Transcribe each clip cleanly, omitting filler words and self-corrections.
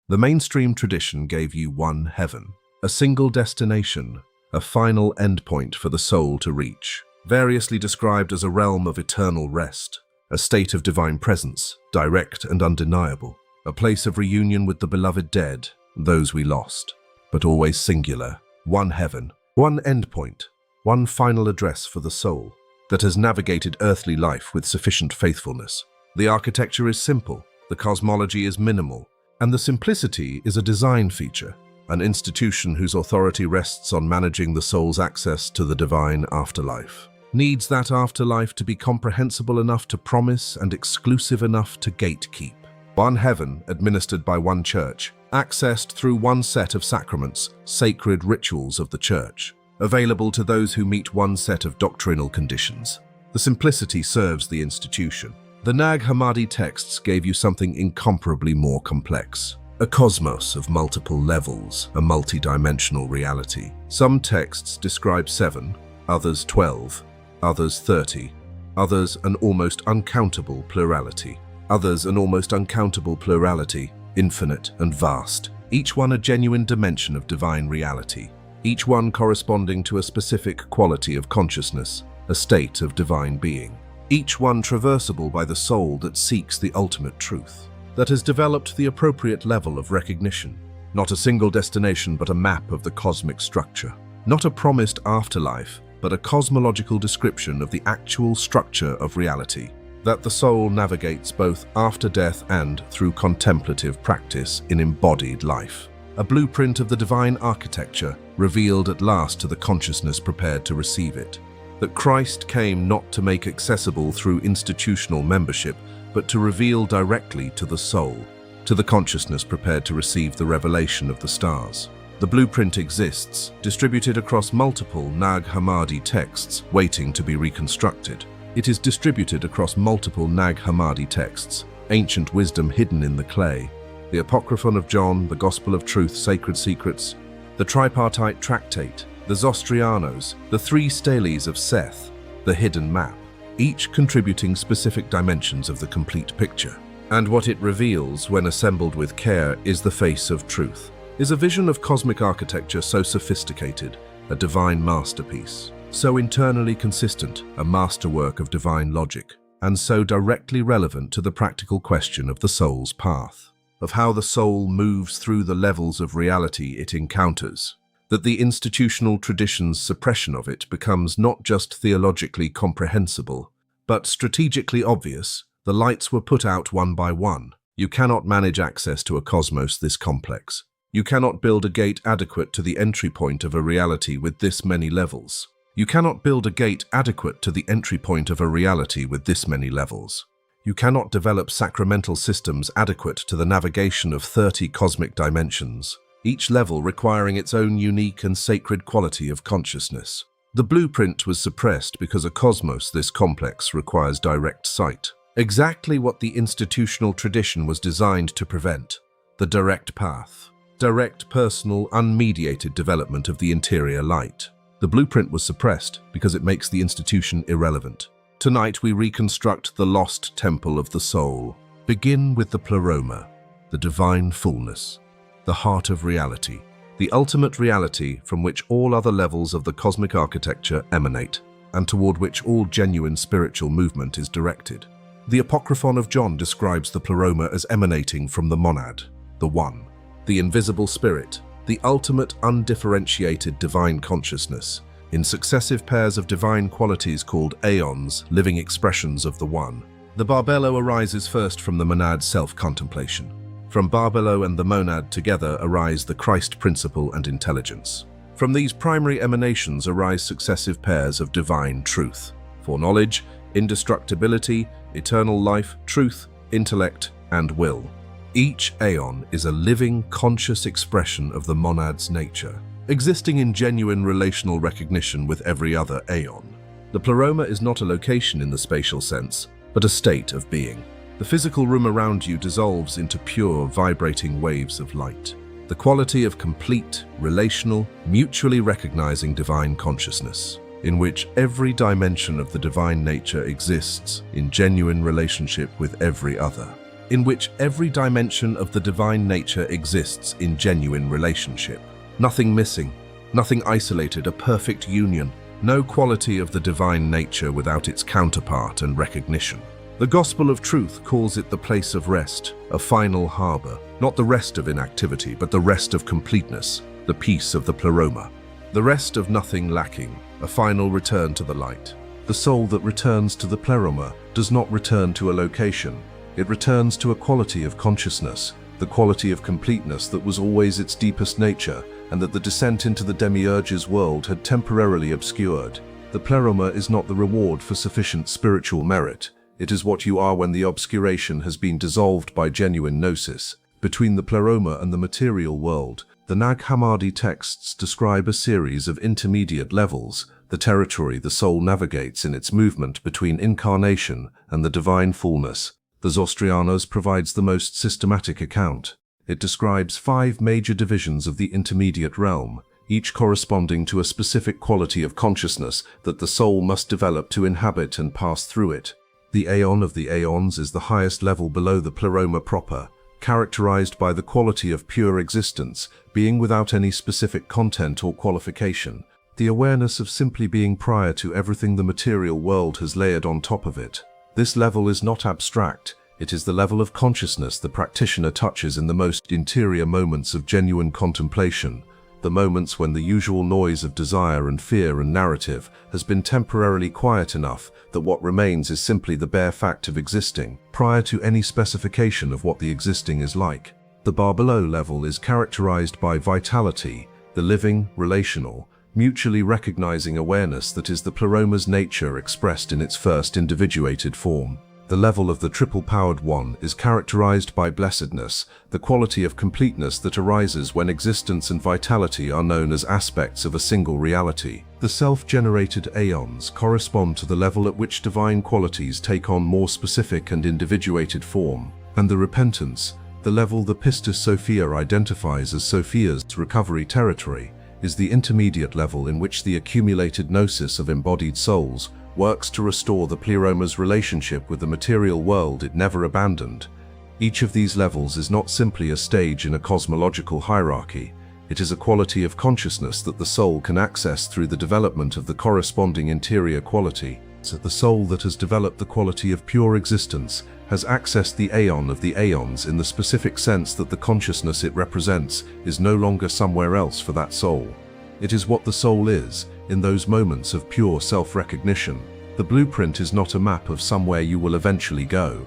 The mainstream tradition gave you one heaven, a single destination, a final endpoint for the soul to reach, variously described as a realm of eternal rest, a state of divine presence, direct and undeniable, a place of reunion with the beloved dead, those we lost, but always singular, one heaven, one endpoint, one final address for the soul that has navigated earthly life with sufficient faithfulness. The architecture is simple, the cosmology is minimal, and the simplicity is a design feature, an institution whose authority rests on managing the soul's access to the divine afterlife. Needs that afterlife to be comprehensible enough to promise and exclusive enough to gatekeep. One heaven administered by one church, accessed through one set of sacraments, sacred rituals of the church, available to those who meet one set of doctrinal conditions. The simplicity serves the institution. The Nag Hammadi texts gave you something incomparably more complex. A cosmos of multiple levels, a multi-dimensional reality. Some texts describe 7, others 12, others 30, others an almost uncountable plurality. Infinite and vast, each one a genuine dimension of divine reality, each one corresponding to a specific quality of consciousness, a state of divine being. Each one traversable by the soul that seeks the ultimate truth, that has developed the appropriate level of recognition. Not a single destination, but a map of the cosmic structure. Not a promised afterlife, but a cosmological description of the actual structure of reality, that the soul navigates both after death and through contemplative practice in embodied life. A blueprint of the divine architecture revealed at last to the consciousness prepared to receive it. That Christ came not to make accessible through institutional membership, but to reveal directly to the soul, to the consciousness prepared to receive the revelation of the stars. The blueprint exists, distributed across multiple Nag Hammadi texts, waiting to be reconstructed. It is distributed across multiple Nag Hammadi texts, ancient wisdom hidden in the clay, the Apocryphon of John, the Gospel of Truth, Sacred Secrets, the Tripartite Tractate, the Zostrianos, the 3 Steles of Seth, the Hidden Map, each contributing specific dimensions of the complete picture. And what it reveals, when assembled with care, is the face of truth, is a vision of cosmic architecture so sophisticated, a divine masterpiece, so internally consistent, a masterwork of divine logic, and so directly relevant to the practical question of the soul's path, of how the soul moves through the levels of reality it encounters, that the institutional tradition's suppression of it becomes not just theologically comprehensible, but strategically obvious. The lights were put out one by one. You cannot manage access to a cosmos this complex. You cannot build a gate adequate to the entry point of a reality with this many levels. You cannot build a gate adequate to the entry point of a reality with this many levels. You cannot develop sacramental systems adequate to the navigation of 30 cosmic dimensions, each level requiring its own unique and sacred quality of consciousness. The blueprint was suppressed because a cosmos this complex requires direct sight. Exactly what the institutional tradition was designed to prevent: the direct path, direct, personal, unmediated development of the interior light. The blueprint was suppressed because it makes the institution irrelevant. Tonight we reconstruct the lost temple of the soul. Begin with the Pleroma, the divine fullness, the heart of reality, the ultimate reality from which all other levels of the cosmic architecture emanate, and toward which all genuine spiritual movement is directed. The Apocryphon of John describes the Pleroma as emanating from the monad, the one, the invisible spirit, the ultimate undifferentiated divine consciousness, in successive pairs of divine qualities called aeons, living expressions of the one. The barbello arises first from the monad's self-contemplation. From barbello and the monad together arise the Christ principle and intelligence. From these primary emanations arise successive pairs of divine truth: foreknowledge, indestructibility, eternal life, truth, intellect, and will. Each aeon is a living, conscious expression of the monad's nature, existing in genuine relational recognition with every other aeon. The Pleroma is not a location in the spatial sense, but a state of being. The physical room around you dissolves into pure, vibrating waves of light. The quality of complete, relational, mutually recognizing divine consciousness, in which every dimension of the divine nature exists in genuine relationship with every other. in which every dimension of the divine nature exists in genuine relationship. Nothing missing, nothing isolated, a perfect union. No quality of the divine nature without its counterpart and recognition. The Gospel of Truth calls it the place of rest, a final harbor, not the rest of inactivity, but the rest of completeness, the peace of the Pleroma. The rest of nothing lacking, a final return to the light. The soul that returns to the Pleroma does not return to a location. It returns to a quality of consciousness, the quality of completeness that was always its deepest nature, and that the descent into the demiurge's world had temporarily obscured. The Pleroma is not the reward for sufficient spiritual merit. It is what you are when the obscuration has been dissolved by genuine gnosis. Between the Pleroma and the material world, the Nag Hammadi texts describe a series of intermediate levels, the territory the soul navigates in its movement between incarnation and the divine fullness. The Zostrianos provides the most systematic account. It describes 5 major divisions of the intermediate realm, each corresponding to a specific quality of consciousness that the soul must develop to inhabit and pass through it. The Aeon of the Aeons is the highest level below the Pleroma proper, characterized by the quality of pure existence, being without any specific content or qualification, the awareness of simply being prior to everything the material world has layered on top of it. This level is not abstract. It is the level of consciousness the practitioner touches in the most interior moments of genuine contemplation, the moments when the usual noise of desire and fear and narrative has been temporarily quiet enough that what remains is simply the bare fact of existing, prior to any specification of what the existing is like. The bar below level is characterized by vitality, the living, relational, mutually recognizing awareness that is the Pleroma's nature expressed in its first individuated form. The level of the triple-powered one is characterized by blessedness, the quality of completeness that arises when existence and vitality are known as aspects of a single reality. The self-generated aeons correspond to the level at which divine qualities take on more specific and individuated form. And the repentance, the level the Pistis Sophia identifies as Sophia's recovery territory, is the intermediate level in which the accumulated gnosis of embodied souls works to restore the Pleroma's relationship with the material world it never abandoned. Each of these levels is not simply a stage in a cosmological hierarchy. It is a quality of consciousness that the soul can access through the development of the corresponding interior quality. So the soul that has developed the quality of pure existence has accessed the aeon of the aeons in the specific sense that the consciousness it represents is no longer somewhere else for that soul. It is what the soul is, in those moments of pure self-recognition. The blueprint is not a map of somewhere you will eventually go.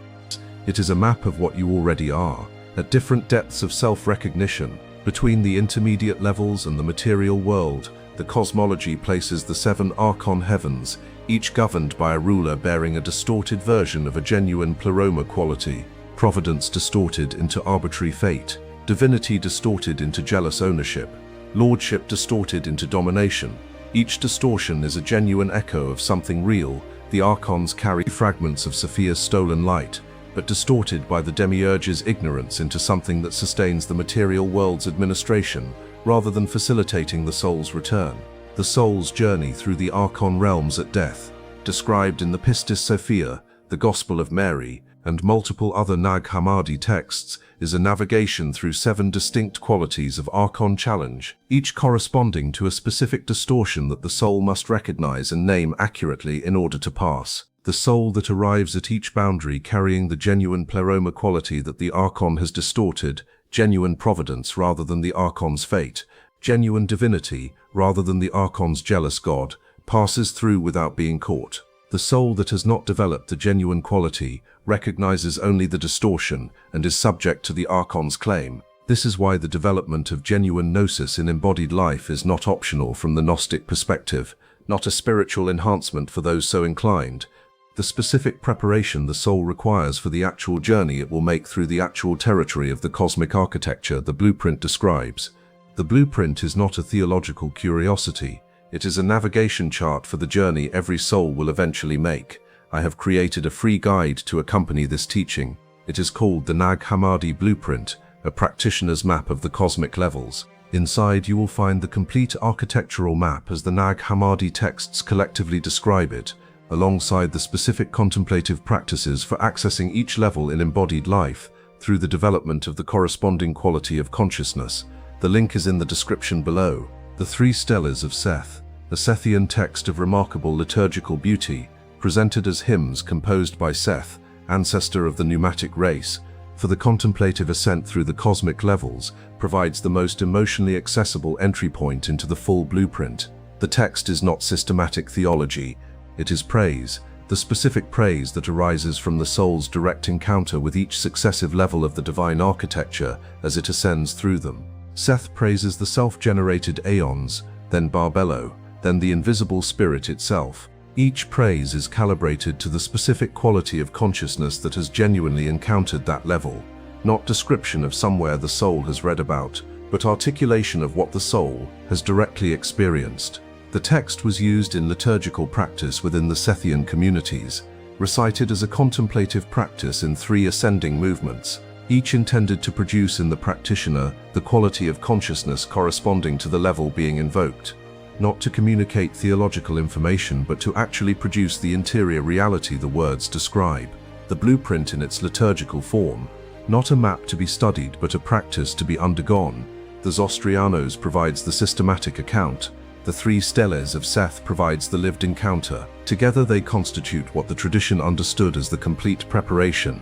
It is a map of what you already are, at different depths of self-recognition. Between the intermediate levels and the material world, the cosmology places the 7 Archon heavens, each governed by a ruler bearing a distorted version of a genuine Pleroma quality, providence distorted into arbitrary fate, divinity distorted into jealous ownership, lordship distorted into domination. Each distortion is a genuine echo of something real. The Archons carry fragments of Sophia's stolen light, but distorted by the demiurge's ignorance into something that sustains the material world's administration, rather than facilitating the soul's return. The soul's journey through the Archon realms at death, described in the Pistis Sophia, the Gospel of Mary, and multiple other Nag Hammadi texts, is a navigation through 7 distinct qualities of Archon challenge, each corresponding to a specific distortion that the soul must recognize and name accurately in order to pass. The soul that arrives at each boundary carrying the genuine Pleroma quality that the Archon has distorted, genuine providence rather than the Archon's fate, genuine divinity rather than the Archon's jealous god, passes through without being caught. The soul that has not developed the genuine quality recognizes only the distortion and is subject to the Archon's claim. This is why the development of genuine gnosis in embodied life is not optional from the Gnostic perspective, not a spiritual enhancement for those so inclined. The specific preparation the soul requires for the actual journey it will make through the actual territory of the cosmic architecture the blueprint describes. The blueprint is not a theological curiosity. It is a navigation chart for the journey every soul will eventually make. I have created a free guide to accompany this teaching. It is called the Nag Hammadi Blueprint, a practitioner's map of the cosmic levels. Inside you will find the complete architectural map as the Nag Hammadi texts collectively describe it, alongside the specific contemplative practices for accessing each level in embodied life through the development of the corresponding quality of consciousness. The link is in the description below. The Three Steles of Seth, a Sethian text of remarkable liturgical beauty, presented as hymns composed by Seth, ancestor of the Pneumatic race, for the contemplative ascent through the cosmic levels, provides the most emotionally accessible entry point into the full blueprint. The text is not systematic theology, it is praise, the specific praise that arises from the soul's direct encounter with each successive level of the divine architecture as it ascends through them. Seth praises the self-generated aeons, then Barbello, then the invisible spirit itself. Each praise is calibrated to the specific quality of consciousness that has genuinely encountered that level, not description of somewhere the soul has read about, but articulation of what the soul has directly experienced. The text was used in liturgical practice within the Sethian communities, recited as a contemplative practice in 3 ascending movements, each intended to produce in the practitioner the quality of consciousness corresponding to the level being invoked. Not to communicate theological information, but to actually produce the interior reality the words describe. The blueprint in its liturgical form, not a map to be studied but a practice to be undergone. The Zostrianos provides the systematic account. The Three Steles of Seth provides the lived encounter. Together they constitute what the tradition understood as the complete preparation.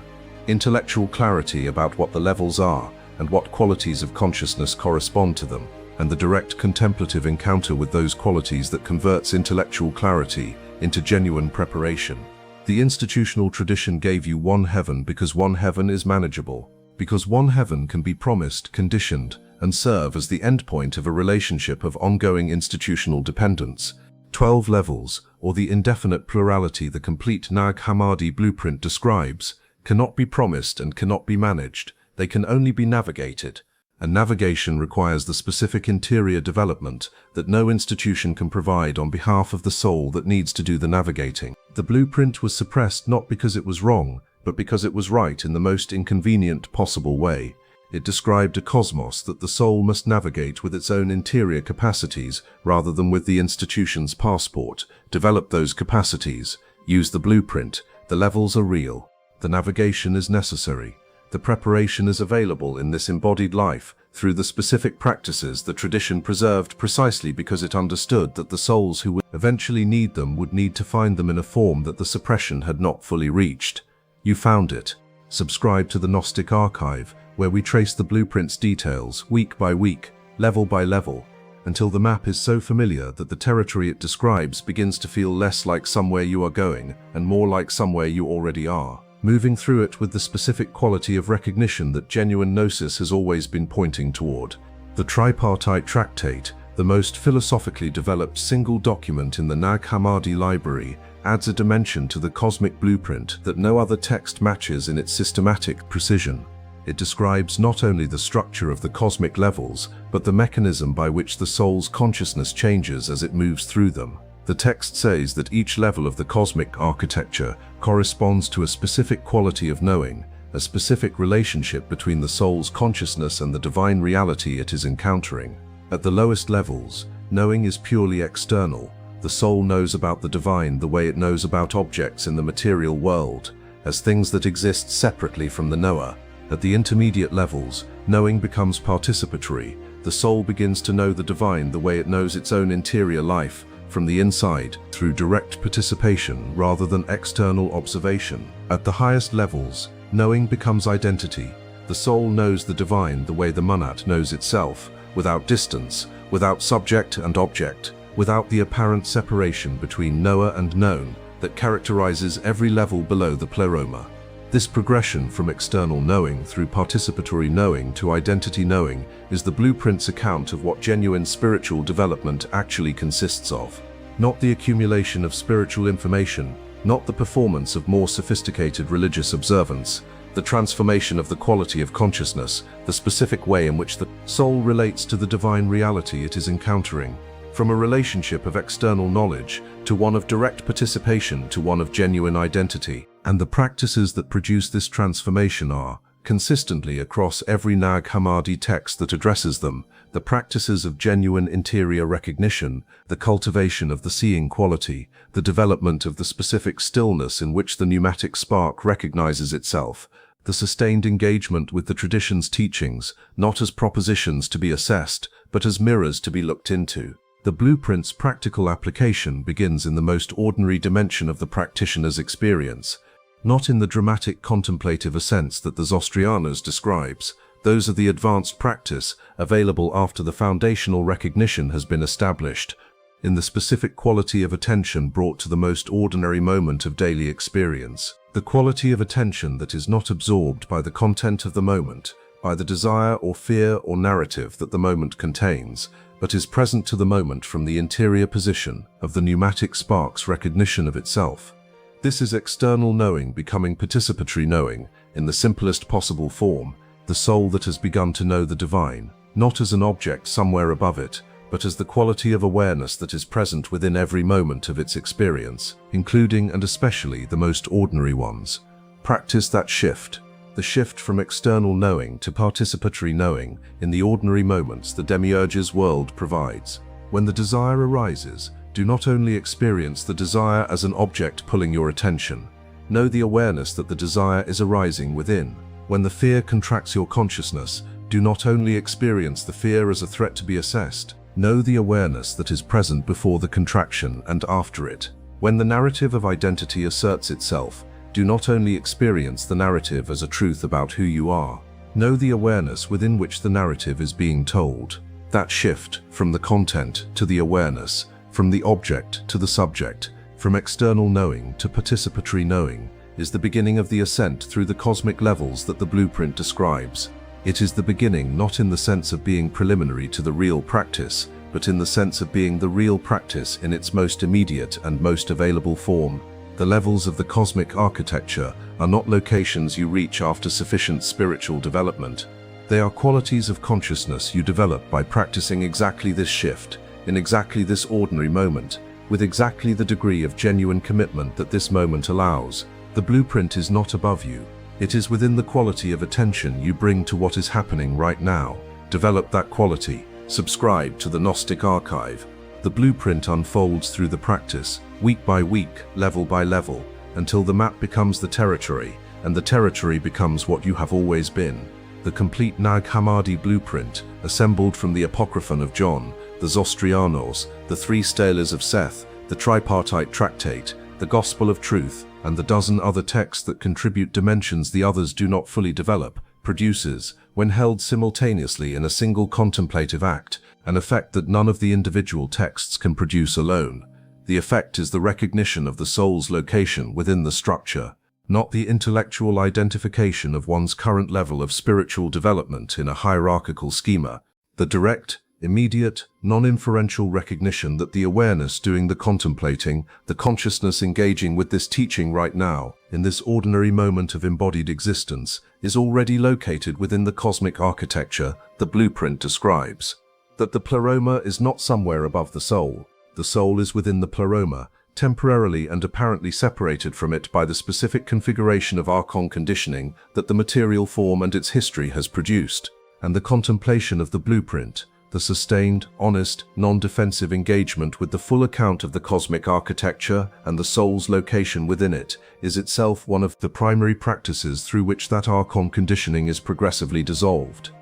Intellectual clarity about what the levels are and what qualities of consciousness correspond to them, and the direct contemplative encounter with those qualities that converts intellectual clarity into genuine preparation. The institutional tradition gave you one heaven because one heaven is manageable, because one heaven can be promised, conditioned, and serve as the endpoint of a relationship of ongoing institutional dependence. 12 levels, or the indefinite plurality the complete Nag Hammadi blueprint describes, cannot be promised and cannot be managed. They can only be navigated. And navigation requires the specific interior development that no institution can provide on behalf of the soul that needs to do the navigating. The blueprint was suppressed not because it was wrong, but because it was right in the most inconvenient possible way. It described a cosmos that the soul must navigate with its own interior capacities rather than with the institution's passport. Develop those capacities. Use the blueprint. The levels are real. The navigation is necessary. The preparation is available in this embodied life through the specific practices the tradition preserved precisely because it understood that the souls who would eventually need them would need to find them in a form that the suppression had not fully reached. You found it. Subscribe to the Gnostic archive, where we trace the blueprint's details week by week, level by level, until the map is so familiar that the territory it describes begins to feel less like somewhere you are going and more like somewhere you already are, moving through it with the specific quality of recognition that genuine gnosis has always been pointing toward. The tripartite tractate, the most philosophically developed single document in the Nag Hammadi library, adds a dimension to the cosmic blueprint that no other text matches in its systematic precision. It describes not only the structure of the cosmic levels, but the mechanism by which the soul's consciousness changes as it moves through them. The text says that each level of the cosmic architecture corresponds to a specific quality of knowing, a specific relationship between the soul's consciousness and the divine reality it is encountering. At the lowest levels, knowing is purely external. The soul knows about the divine the way it knows about objects in the material world, as things that exist separately from the knower. At the intermediate levels, knowing becomes participatory. The soul begins to know the divine the way it knows its own interior life, from the inside, through direct participation rather than external observation. At the highest levels, knowing becomes identity. The soul knows the divine the way the monad knows itself, without distance, without subject and object, without the apparent separation between knower and known that characterizes every level below the Pleroma. This progression from external knowing through participatory knowing to identity knowing is the blueprint's account of what genuine spiritual development actually consists of. Not the accumulation of spiritual information, not the performance of more sophisticated religious observance, the transformation of the quality of consciousness, the specific way in which the soul relates to the divine reality it is encountering. From a relationship of external knowledge to one of direct participation to one of genuine identity. And the practices that produce this transformation are consistently across every Nag Hammadi text that addresses them, the practices of genuine interior recognition, the cultivation of the seeing quality, the development of the specific stillness in which the pneumatic spark recognizes itself, the sustained engagement with the tradition's teachings, not as propositions to be assessed, but as mirrors to be looked into. The blueprint's practical application begins in the most ordinary dimension of the practitioner's experience, not in the dramatic contemplative ascents that the Zostrianos describes. Those are the advanced practice available after the foundational recognition has been established, in the specific quality of attention brought to the most ordinary moment of daily experience. The quality of attention that is not absorbed by the content of the moment, by the desire or fear or narrative that the moment contains, but is present to the moment from the interior position of the pneumatic spark's recognition of itself. This is external knowing becoming participatory knowing, in the simplest possible form, the soul that has begun to know the divine, not as an object somewhere above it, but as the quality of awareness that is present within every moment of its experience, including and especially the most ordinary ones. Practice that shift, the shift from external knowing to participatory knowing in the ordinary moments the demiurge's world provides. When the desire arises, do not only experience the desire as an object pulling your attention. Know the awareness that the desire is arising within. When the fear contracts your consciousness, do not only experience the fear as a threat to be assessed. Know the awareness that is present before the contraction and after it. When the narrative of identity asserts itself, do not only experience the narrative as a truth about who you are. Know the awareness within which the narrative is being told. That shift from the content to the awareness, from the object to the subject, from external knowing to participatory knowing, is the beginning of the ascent through the cosmic levels that the blueprint describes. It is the beginning not in the sense of being preliminary to the real practice, but in the sense of being the real practice in its most immediate and most available form. The levels of the cosmic architecture are not locations you reach after sufficient spiritual development. They are qualities of consciousness you develop by practicing exactly this shift, in exactly this ordinary moment, with exactly the degree of genuine commitment that this moment allows. The blueprint is not above you. It is within the quality of attention you bring to what is happening right now. Develop that quality. Subscribe to the Gnostic archive. The blueprint unfolds through the practice, week by week, level by level, until the map becomes the territory, and the territory becomes what you have always been. The complete Nag Hammadi blueprint, assembled from the Apocryphon of John, the Zostrianos, the three stelas of Seth, the tripartite tractate, the Gospel of Truth, and the dozen other texts that contribute dimensions the others do not fully develop, produces, when held simultaneously in a single contemplative act, an effect that none of the individual texts can produce alone. The effect is the recognition of the soul's location within the structure, not the intellectual identification of one's current level of spiritual development in a hierarchical schema. The direct, immediate, non-inferential recognition that the awareness doing the contemplating, the consciousness engaging with this teaching right now, in this ordinary moment of embodied existence, is already located within the cosmic architecture the blueprint describes. That the Pleroma is not somewhere above the soul. The soul is within the Pleroma, temporarily and apparently separated from it by the specific configuration of Archon conditioning that the material form and its history has produced. And the contemplation of the blueprint, the sustained, honest, non-defensive engagement with the full account of the cosmic architecture and the soul's location within it, is itself one of the primary practices through which that Archon conditioning is progressively dissolved.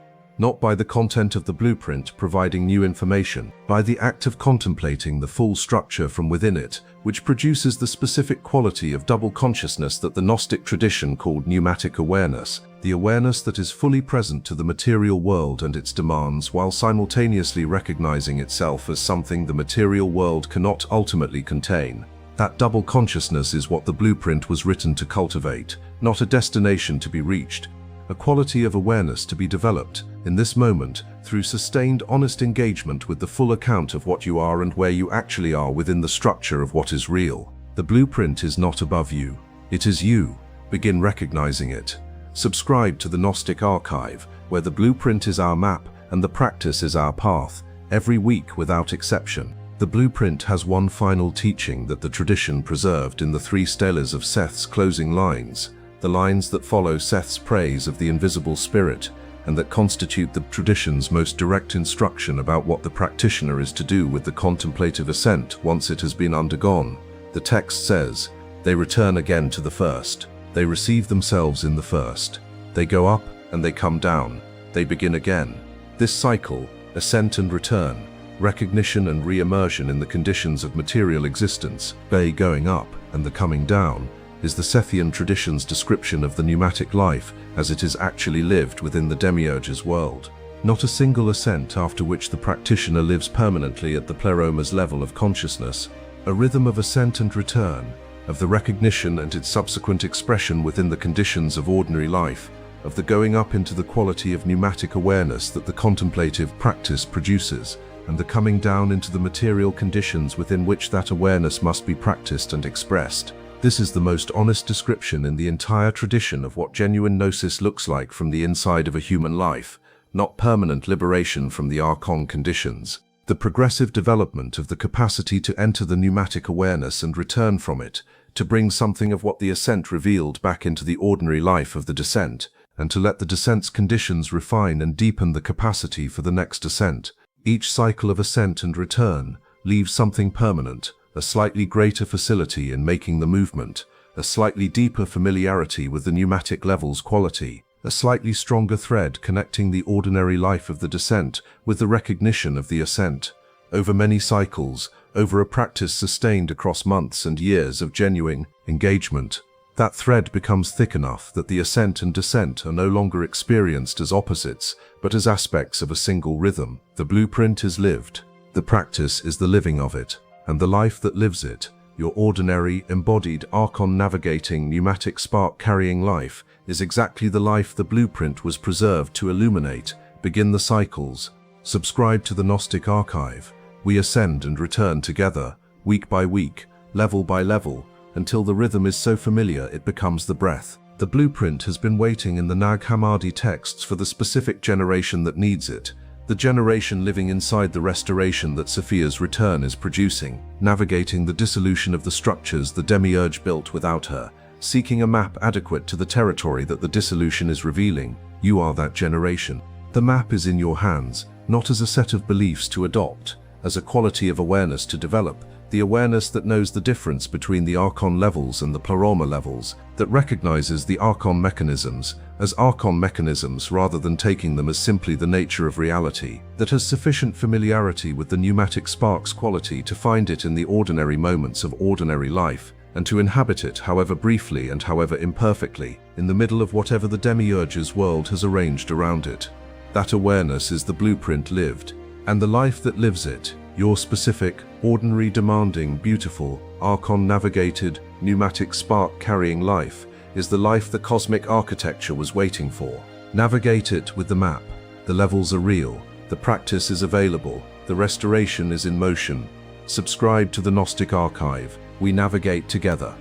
Not by the content of the blueprint providing new information, by the act of contemplating the full structure from within it, which produces the specific quality of double consciousness that the Gnostic tradition called pneumatic awareness, the awareness that is fully present to the material world and its demands while simultaneously recognizing itself as something the material world cannot ultimately contain. That double consciousness is what the blueprint was written to cultivate, not a destination to be reached, a quality of awareness to be developed, in this moment, through sustained honest engagement with the full account of what you are and where you actually are within the structure of what is real. The blueprint is not above you. It is you. Begin recognizing it. Subscribe to the Gnostic archive, where the blueprint is our map and the practice is our path, every week without exception. The blueprint has one final teaching that the tradition preserved in the three stelas of Seth's closing lines. the lines that follow Seth's praise of the invisible spirit, and that constitute the tradition's most direct instruction about what the practitioner is to do with the contemplative ascent once it has been undergone. The text says, "They return again to the first. They receive themselves in the first. They go up and they come down. They begin again." This cycle, ascent and return, recognition and re-immersion in the conditions of material existence, the going up and the coming down, is the Sethian tradition's description of the pneumatic life as it is actually lived within the demiurge's world. Not a single ascent after which the practitioner lives permanently at the Pleroma's level of consciousness, a rhythm of ascent and return, of the recognition and its subsequent expression within the conditions of ordinary life, of the going up into the quality of pneumatic awareness that the contemplative practice produces, and the coming down into the material conditions within which that awareness must be practiced and expressed. This is the most honest description in the entire tradition of what genuine gnosis looks like from the inside of a human life, not permanent liberation from the Archon conditions. The progressive development of the capacity to enter the pneumatic awareness and return from it, to bring something of what the ascent revealed back into the ordinary life of the descent, and to let the descent's conditions refine and deepen the capacity for the next ascent. Each cycle of ascent and return leaves something permanent, a slightly greater facility in making the movement, a slightly deeper familiarity with the pneumatic level's quality, a slightly stronger thread connecting the ordinary life of the descent with the recognition of the ascent. Over many cycles, over a practice sustained across months and years of genuine engagement, that thread becomes thick enough that the ascent and descent are no longer experienced as opposites, but as aspects of a single rhythm. The blueprint is lived. The practice is the living of it, and the life that lives it, your ordinary, embodied, Archon navigating, pneumatic spark-carrying life, is exactly the life the blueprint was preserved to illuminate. Begin the cycles. Subscribe to the Gnostic archive. We ascend and return together, week by week, level by level, until the rhythm is so familiar it becomes the breath. The blueprint has been waiting in the Nag Hammadi texts for the specific generation that needs it, the generation living inside the restoration that Sophia's return is producing, navigating the dissolution of the structures the demiurge built without her, seeking a map adequate to the territory that the dissolution is revealing. You are that generation. The map is in your hands, not as a set of beliefs to adopt, as a quality of awareness to develop, the awareness that knows the difference between the Archon levels and the Pleroma levels, that recognizes the Archon mechanisms as Archon mechanisms rather than taking them as simply the nature of reality, that has sufficient familiarity with the pneumatic spark's quality to find it in the ordinary moments of ordinary life, and to inhabit it however briefly and however imperfectly, in the middle of whatever the demiurge's world has arranged around it. That awareness is the blueprint lived, and the life that lives it, your specific, ordinary, demanding, beautiful, Archon-navigated, pneumatic spark-carrying life, is the life the cosmic architecture was waiting for. Navigate it with the map. The levels are real, the practice is available, the restoration is in motion. Subscribe to the Gnostic archive. We navigate together.